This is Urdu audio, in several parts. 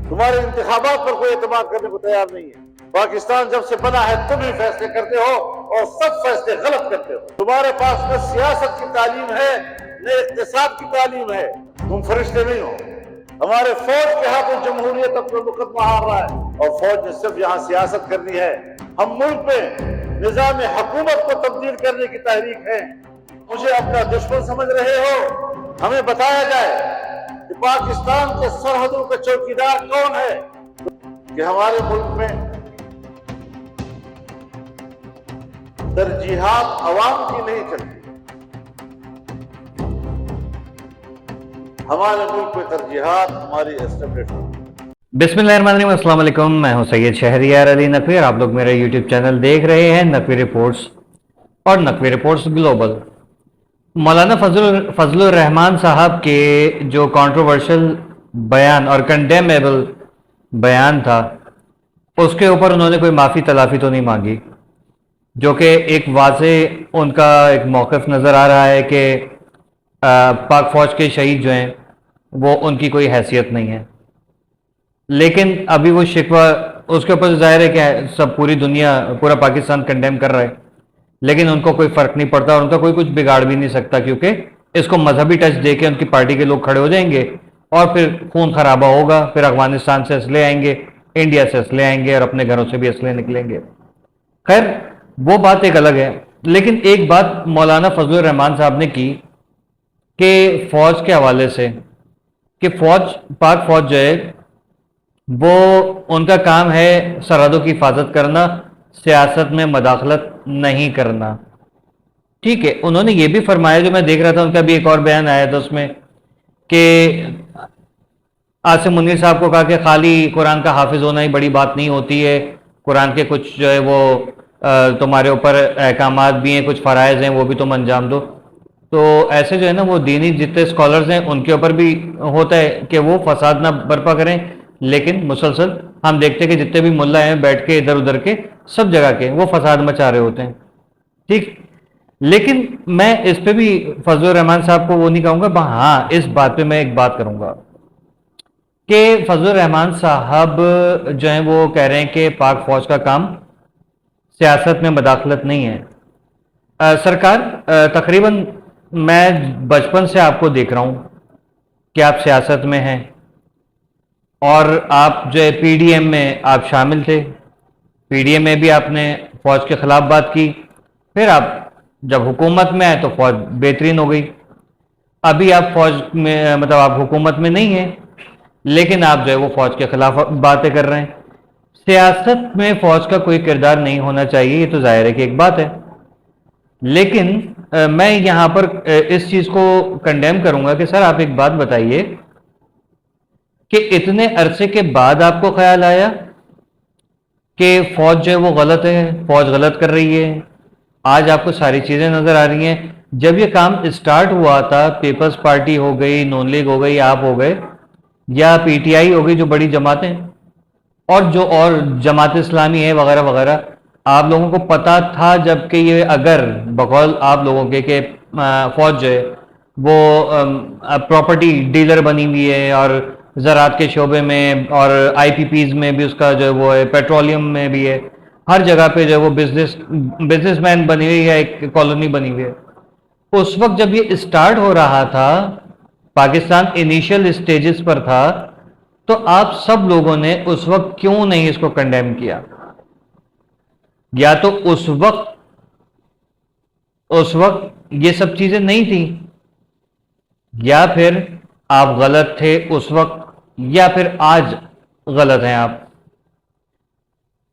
تمہارے انتخابات پر کوئی اعتماد کرنے کو تیار نہیں ہے. پاکستان جب سے بنا ہے تم ہی فیصلے کرتے ہو اور سب فیصلے غلط کرتے ہو. تمہارے پاس نہ سیاست کی تعلیم ہے نہ اقتصاد کی تعلیم ہے. تم فرشتے نہیں ہو. ہمارے فوج کے ہاتھوں جمہوریت اپنا مقدمہ ہار رہا ہے اور فوج نے صرف یہاں سیاست کرنی ہے. ہم ملک میں نظام حکومت کو تبدیل کرنے کی تحریک ہے. مجھے اپنا دشمن سمجھ رہے ہو؟ ہمیں بتایا جائے کہ پاکستان کے سرحدوں کا چوکیدار کون ہے. کہ ہمارے ملک میں ترجیحات عوام کی نہیں چلتی. ہمارے ملک میں ترجیحات ہماری اسٹیبلشمنٹ. بسم اللہ الرحمن الرحیم. السلام علیکم. میں ہوں سید شہریار علی نقوی اور آپ لوگ میرا یوٹیوب چینل دیکھ رہے ہیں نقوی رپورٹس اور نقوی رپورٹس گلوبل. مولانا فضل الرحمان صاحب کے جو کنٹروورشل بیان اور کنڈیمیبل بیان تھا اس کے اوپر انہوں نے کوئی معافی تلافی تو نہیں مانگی، جو کہ ایک واضح ان کا ایک موقف نظر آ رہا ہے کہ پاک فوج کے شہید جو ہیں وہ ان کی کوئی حیثیت نہیں ہے. لیکن ابھی وہ شکوہ اس کے اوپر ظاہر ہے کہ سب پوری دنیا پورا پاکستان کنڈیم کر رہا ہے، لیکن ان کو کوئی فرق نہیں پڑتا اور ان کا کوئی کچھ بگاڑ بھی نہیں سکتا، کیونکہ اس کو مذہبی ٹچ دے کے ان کی پارٹی کے لوگ کھڑے ہو جائیں گے اور پھر خون خرابہ ہوگا. پھر افغانستان سے اسلحے آئیں گے، انڈیا سے اسلحے آئیں گے اور اپنے گھروں سے بھی اسلحے نکلیں گے. خیر وہ بات ایک الگ ہے. لیکن ایک بات مولانا فضل الرحمان صاحب نے کی کہ فوج کے حوالے سے کہ پاک فوج جو ہے وہ ان کا کام ہے سرحدوں کی حفاظت کرنا، سیاست میں مداخلت نہیں کرنا. ٹھیک ہے، انہوں نے یہ بھی فرمایا، جو میں دیکھ رہا تھا ان کا بھی ایک اور بیان آیا تھا اس میں، کہ عاصم منیر صاحب کو کہا کہ خالی قرآن کا حافظ ہونا ہی بڑی بات نہیں ہوتی ہے، قرآن کے کچھ جو ہے وہ تمہارے اوپر احکامات بھی ہیں، کچھ فرائض ہیں، وہ بھی تم انجام دو. تو ایسے جو ہے نا وہ دینی جتنے اسکالرز ہیں ان کے اوپر بھی ہوتا ہے کہ وہ فساد نہ برپا کریں، لیکن مسلسل ہم دیکھتے ہیں کہ جتنے بھی ملا ہیں بیٹھ کے ادھر ادھر کے سب جگہ کے وہ فساد مچا رہے ہوتے ہیں. ٹھیک، لیکن میں اس پہ بھی فضل الرحمان صاحب کو وہ نہیں کہوں گا. ہاں اس بات پہ میں ایک بات کروں گا کہ فضل الرحمان صاحب جو ہیں وہ کہہ رہے ہیں کہ پاک فوج کا کام سیاست میں مداخلت نہیں ہے. سرکار تقریباً میں بچپن سے آپ کو دیکھ رہا ہوں کہ آپ سیاست میں ہیں اور آپ جو ہے پی ڈی ایم میں آپ شامل تھے. پی ڈی ایم میں بھی آپ نے فوج کے خلاف بات کی، پھر آپ جب حکومت میں آئے تو فوج بہترین ہو گئی. ابھی آپ فوج میں مطلب آپ حکومت میں نہیں ہیں، لیکن آپ جو ہے وہ فوج کے خلاف باتیں کر رہے ہیں. سیاست میں فوج کا کوئی کردار نہیں ہونا چاہیے، یہ تو ظاہر ہے کہ ایک بات ہے. لیکن میں یہاں پر اس چیز کو کنڈیم کروں گا کہ سر آپ ایک بات بتائیے کہ اتنے عرصے کے بعد آپ کو خیال آیا کہ فوج جو ہے وہ غلط ہے، فوج غلط کر رہی ہے. آج آپ کو ساری چیزیں نظر آ رہی ہیں. جب یہ کام اسٹارٹ ہوا تھا، پیپلز پارٹی ہو گئی، نون لیگ ہو گئی، آپ ہو گئے یا پی ٹی آئی ہو گئی جو بڑی جماعتیں اور جو اور جماعت اسلامی ہے وغیرہ وغیرہ، آپ لوگوں کو پتا تھا جب کہ یہ اگر بقول آپ لوگوں کے کہ فوج جو ہے وہ پراپرٹی ڈیلر بنی ہوئی ہے اور زراعت کے شعبے میں اور آئی پی پیز میں بھی اس کا جو ہے وہ ہے، پیٹرولیم میں بھی ہے، ہر جگہ پہ جو ہے وہ بزنس مین بنی ہوئی ہے، ایک کالونی بنی ہوئی ہے. اس وقت جب یہ اسٹارٹ ہو رہا تھا، پاکستان انیشل اسٹیجز پر تھا، تو آپ سب لوگوں نے اس وقت کیوں نہیں اس کو کنڈیم کیا؟ یا تو اس وقت یہ سب چیزیں نہیں تھیں، یا پھر آپ غلط تھے اس وقت، یا پھر آج غلط ہیں آپ.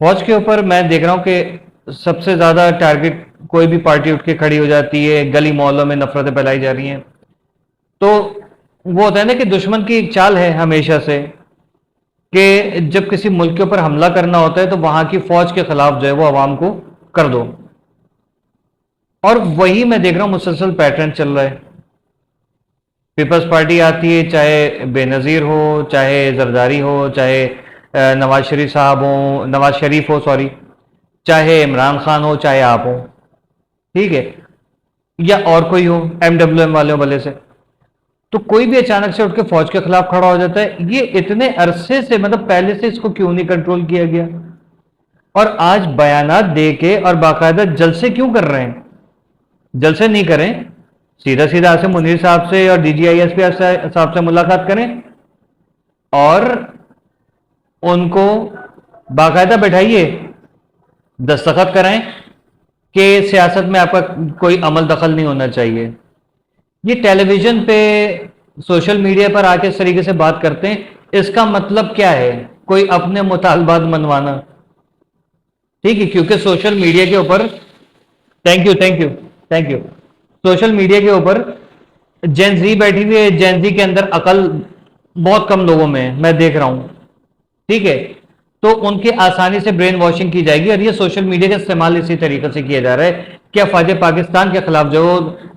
فوج کے اوپر میں دیکھ رہا ہوں کہ سب سے زیادہ ٹارگٹ کوئی بھی پارٹی اٹھ کے کھڑی ہو جاتی ہے، گلی محلوں میں نفرتیں پھیلائی جا رہی ہیں. تو وہ ہوتا ہے نا کہ دشمن کی ایک چال ہے ہمیشہ سے کہ جب کسی ملک کے اوپر حملہ کرنا ہوتا ہے تو وہاں کی فوج کے خلاف جو ہے وہ عوام کو کر دو. اور وہی میں دیکھ رہا ہوں مسلسل پیٹرن چل رہا ہے. پیپلز پارٹی آتی ہے، چاہے بے نظیر ہو، چاہے زرداری ہو، چاہے نواز شریف ہو سوری، چاہے عمران خان ہو، چاہے آپ ہو، ٹھیک ہے، یا اور کوئی ہو، ایم ڈبلیو ایم والے ہو بھلے سے. تو کوئی بھی اچانک سے اٹھ کے فوج کے خلاف کھڑا ہو جاتا ہے. یہ اتنے عرصے سے مطلب پہلے سے اس کو کیوں نہیں کنٹرول کیا گیا؟ اور آج بیانات دے کے اور باقاعدہ جلسے کیوں کر رہے ہیں؟ جلسے نہیں کریں، سیدھا سیدھا آصم منیر صاحب سے اور D G I S P صاحب سے ملاقات کریں اور ان کو باقاعدہ بیٹھائیے، دستخط کرائیں کہ سیاست میں آپ کا کوئی عمل دخل نہیں ہونا چاہیے. یہ ٹیلی ویژن پہ سوشل میڈیا پر آ کے اس طریقے سے بات کرتے ہیں، اس کا مطلب کیا ہے؟ کوئی اپنے مطالبات منوانا. ٹھیک ہے، کیونکہ سوشل میڈیا کے اوپر تھینک یو سوشل میڈیا کے اوپر جین زی بیٹھی ہوئی ہے. جین زی کے اندر عقل بہت کم لوگوں میں ہے، میں دیکھ رہا ہوں. ٹھیک ہے، تو ان کی آسانی سے برین واشنگ کی جائے گی، اور یہ سوشل میڈیا کا استعمال اسی طریقے سے کیا جا رہا ہے کہ افواج پاکستان کے خلاف جو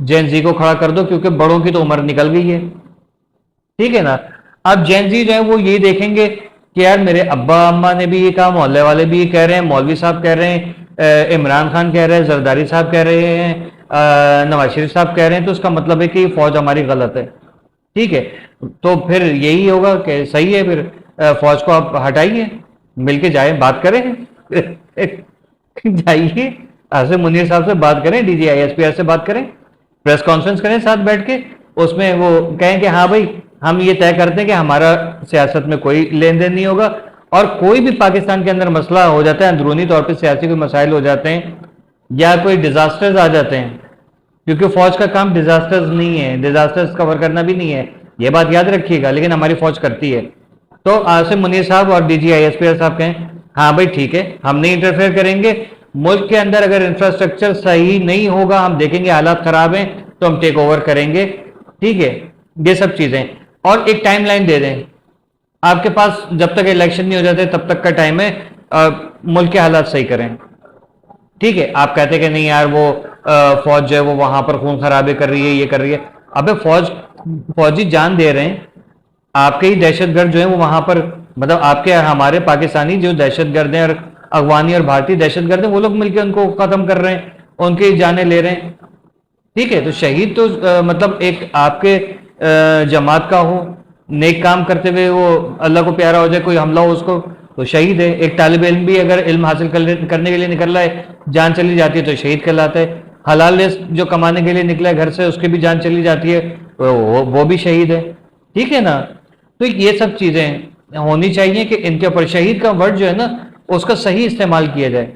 جین زی کو کھڑا کر دو، کیونکہ بڑوں کی تو عمر نکل گئی ہے. ٹھیک ہے نا؟ اب جین زی جو ہے وہ یہ دیکھیں گے کہ یار میرے ابا اماں نے بھی یہ کہا، محلے والے بھی یہ کہہ رہے ہیں، مولوی صاحب کہہ رہے ہیں، عمران خان کہہ رہے ہیں، زرداری صاحب کہہ رہے ہیں، نواز شریف صاحب کہہ رہے ہیں، تو اس کا مطلب ہے کہ یہ فوج ہماری غلط ہے. ٹھیک ہے، تو پھر یہی ہوگا کہ صحیح ہے، پھر فوج کو آپ ہٹائیے، مل کے جائیں، بات کریں جائیے آصم منیر صاحب سے بات کریں، D G I S P سے بات کریں، پریس کانفرنس کریں ساتھ بیٹھ کے، اس میں وہ کہیں کہ ہاں بھائی ہم یہ طے کرتے ہیں کہ ہمارا سیاست میں کوئی لین دین نہیں ہوگا، اور کوئی بھی پاکستان کے اندر مسئلہ ہو جاتا ہے، اندرونی طور پہ سیاسی کوئی مسائل ہو جاتے ہیں یا کوئی ڈیزاسٹرز آ جاتے ہیں، کیونکہ فوج کا کام ڈیزاسٹرز نہیں ہے، ڈیزاسٹرز کور کرنا بھی نہیں ہے، یہ بات یاد رکھیے گا، لیکن ہماری فوج کرتی ہے. تو عاصم منیر صاحب اور D G I S P صاحب کہیں ہاں بھائی ٹھیک ہے، ہم نہیں انٹرفیئر کریں گے، ملک کے اندر اگر انفراسٹرکچر صحیح نہیں ہوگا، ہم دیکھیں گے حالات خراب ہیں تو ہم ٹیک اوور کریں گے. ٹھیک ہے، یہ سب چیزیں، اور ایک ٹائم لائن دے دیں آپ کے پاس، جب تک الیکشن نہیں ہو جاتے تب تک کا ٹائم ہے، ملک کے حالات صحیح کریں. ٹھیک ہے، آپ کہتے کہ نہیں یار وہ فوج جو ہے وہ وہاں پر خون خرابے کر رہی ہے، یہ کر رہی ہے. ابے فوجی جان دے رہے ہیں، آپ کے ہی دہشت گرد جو ہیں وہ وہاں پر، مطلب آپ کے ہمارے پاکستانی جو دہشت گرد ہیں اور افغانی اور بھارتی دہشت گرد ہیں، وہ لوگ مل کے ان کو ختم کر رہے ہیں، ان کی جانیں لے رہے ہیں. ٹھیک ہے، تو شہید تو مطلب ایک آپ کے جماعت کا ہو، نیک کام کرتے ہوئے وہ اللہ کو پیارا ہو جائے، کوئی حملہ ہو اس کو تو شہید ہے. ایک طالب علم بھی اگر علم حاصل کرنے کے لیے نکل رہا ہے، جان چلی جاتی ہے تو شہید کہلاتا ہے. حلال رزق جو کمانے کے لیے نکلا ہے گھر سے، اس کی بھی جان چلی جاتی ہے وہ بھی شہید ہے. ٹھیک ہے نا؟ تو یہ سب چیزیں ہونی چاہیے کہ ان کے اوپر شہید کا ورڈ جو ہے نا اس کا صحیح استعمال کیا جائے.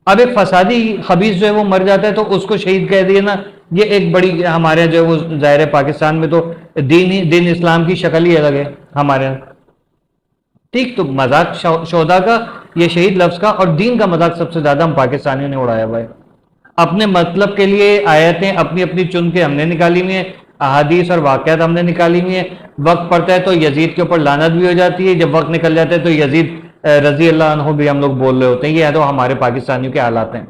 اب ایک فسادی خبیث جو ہے وہ مر جاتا ہے تو اس کو شہید کہہ دیے نا، یہ ایک بڑی ہمارے جو ہے وہ ظاہر ہے پاکستان میں تو دین اسلام کی شکل ہی الگ ہے ہمارے یہاں. ٹھیک، تو مذاق شودا کا، یہ شہید لفظ کا اور دین کا مذاق سب سے زیادہ ہم پاکستانیوں نے اڑایا ہوا ہے. اپنے مطلب کے لیے آیتیں اپنی اپنی چن کے ہم نے نکالی ہوئی ہیں، احادیث اور واقعات ہم نے نکالی ہوئی ہیں. وقت پڑتا ہے تو یزید کے اوپر لعنت بھی ہو جاتی ہے، جب وقت نکل جاتا ہے تو یزید رضی اللہ عنہ بھی ہم لوگ بول رہے ہوتے ہیں. یہ تو ہمارے پاکستانیوں کے حالات ہیں.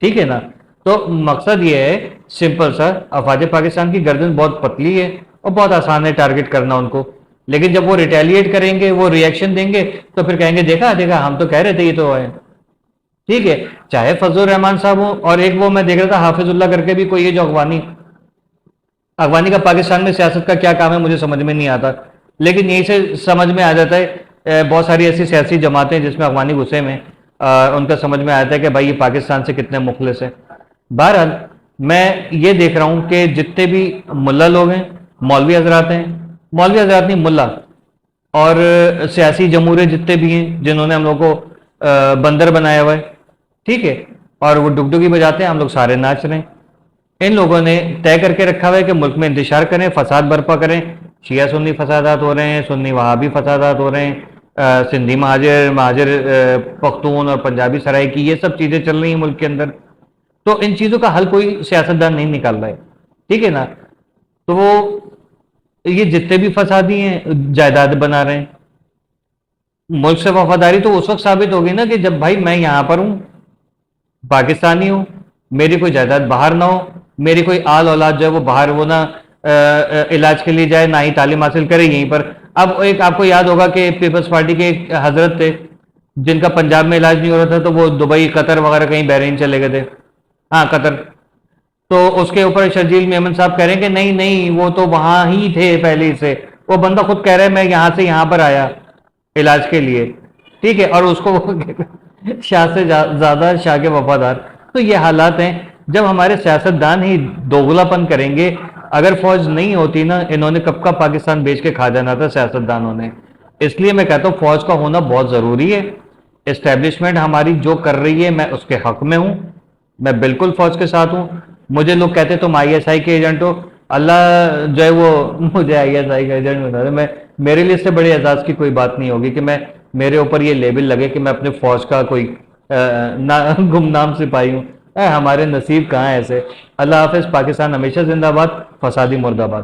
ٹھیک ہے نا؟ تو مقصد یہ ہے سمپل سا، افواج پاکستان کی گردن بہت پتلی ہے اور بہت آسان ہے ٹارگٹ کرنا ان کو، لیکن جب وہ ریٹیلیٹ کریں گے، وہ ری ایکشن دیں گے تو پھر کہیں گے دیکھا ہم تو کہہ رہے تھے یہ تو ہے. ٹھیک ہے، چاہے فضل الرحمان صاحب ہوں، اور ایک وہ میں دیکھ رہا تھا حافظ اللہ کر کے بھی کوئی ہے جو افغانی کا پاکستان میں سیاست کا کیا کام ہے مجھے سمجھ میں نہیں آتا، لیکن یہیں سے سمجھ میں آ جاتا ہے. بہت ساری ایسی سیاسی جماعتیں جس میں افغانی گھسے میں ان کا سمجھ میں آتا ہے کہ بھائی یہ پاکستان سے کتنے مخلص ہیں. بہرحال میں یہ دیکھ رہا ہوں کہ جتنے بھی ملا لوگ ہیں، مولوی حضرات ہیں، مولوی حضرات نہیں ملا، اور سیاسی جمہوریت جتنے بھی ہیں جنہوں نے ہم لوگ کو بندر بنایا ہوا ہے، ٹھیک ہے، اور وہ ڈگڈگی بجاتے ہیں، ہم لوگ سارے ناچ رہے ہیں. ان لوگوں نے طے کر کے رکھا ہوا ہے کہ ملک میں انتشار کریں، فساد برپا کریں. شیعہ سنی فسادات ہو رہے ہیں، سنی وہابی فسادات ہو رہے ہیں، سندھی مہاجر پختون اور پنجابی سرائی کی یہ سب چیزیں چل رہی ہیں ملک کے اندر. تو ان چیزوں کا حل کوئی سیاستدان نہیں نکال رہا ہے. ٹھیک ہے نا؟ تو وہ یہ جتنے بھی فسادی ہیں جائیداد بنا رہے ہیں. ملک سے وفاداری تو اس وقت ثابت ہوگی نا کہ جب بھائی میں یہاں پر ہوں، پاکستانی ہوں، میری کوئی جائیداد باہر نہ ہو، میری کوئی آل اولاد جو ہے وہ باہر وہ نہ علاج کے لیے جائے، نہ ہی تعلیم حاصل کرے یہیں پر. اب ایک آپ کو یاد ہوگا کہ پیپلز پارٹی کے ایک حضرت تھے جن کا پنجاب میں علاج نہیں ہو رہا تھا تو وہ دبئی، قطر وغیرہ کہیں بحرین چلے گئے تھے. ہاں قطر. تو اس کے اوپر شرجیل میمن صاحب کہہ رہے ہیں کہ نہیں نہیں وہ تو وہاں ہی تھے پہلے سے، وہ بندہ خود کہہ رہا ہے میں یہاں سے یہاں پر آیا علاج کے لیے، ٹھیک ہے، اور اس کو شاہ سے زیادہ شاہ کے وفادار۔ تو یہ حالات ہیں جب ہمارے سیاستدان ہی دوغلا پن کریں گے۔ اگر فوج نہیں ہوتی نا، انہوں نے کب کا پاکستان بیچ کے کھا جانا تھا سیاستدانوں نے۔ اس لیے میں کہتا ہوں فوج کا ہونا بہت ضروری ہے۔ اسٹیبلشمنٹ ہماری جو کر رہی ہے میں اس کے حق میں ہوں، میں بالکل فوج کے ساتھ ہوں۔ مجھے لوگ کہتے تم آئی ایس آئی کے ایجنٹ ہو، اللہ جو ہے وہ مجھے آئی ایس آئی کا ایجنٹ بنا دے۔ میں میرے لیے اس سے بڑے اعزاز کی کوئی بات نہیں ہوگی کہ میں میرے اوپر یہ لیبل لگے کہ میں اپنے فوج کا کوئی گمنام سپاہی ہوں۔ ہمارے نصیب کہاں ایسے۔ اللہ حافظ۔ پاکستان ہمیشہ زندہ باد، فسادی مردہ باد۔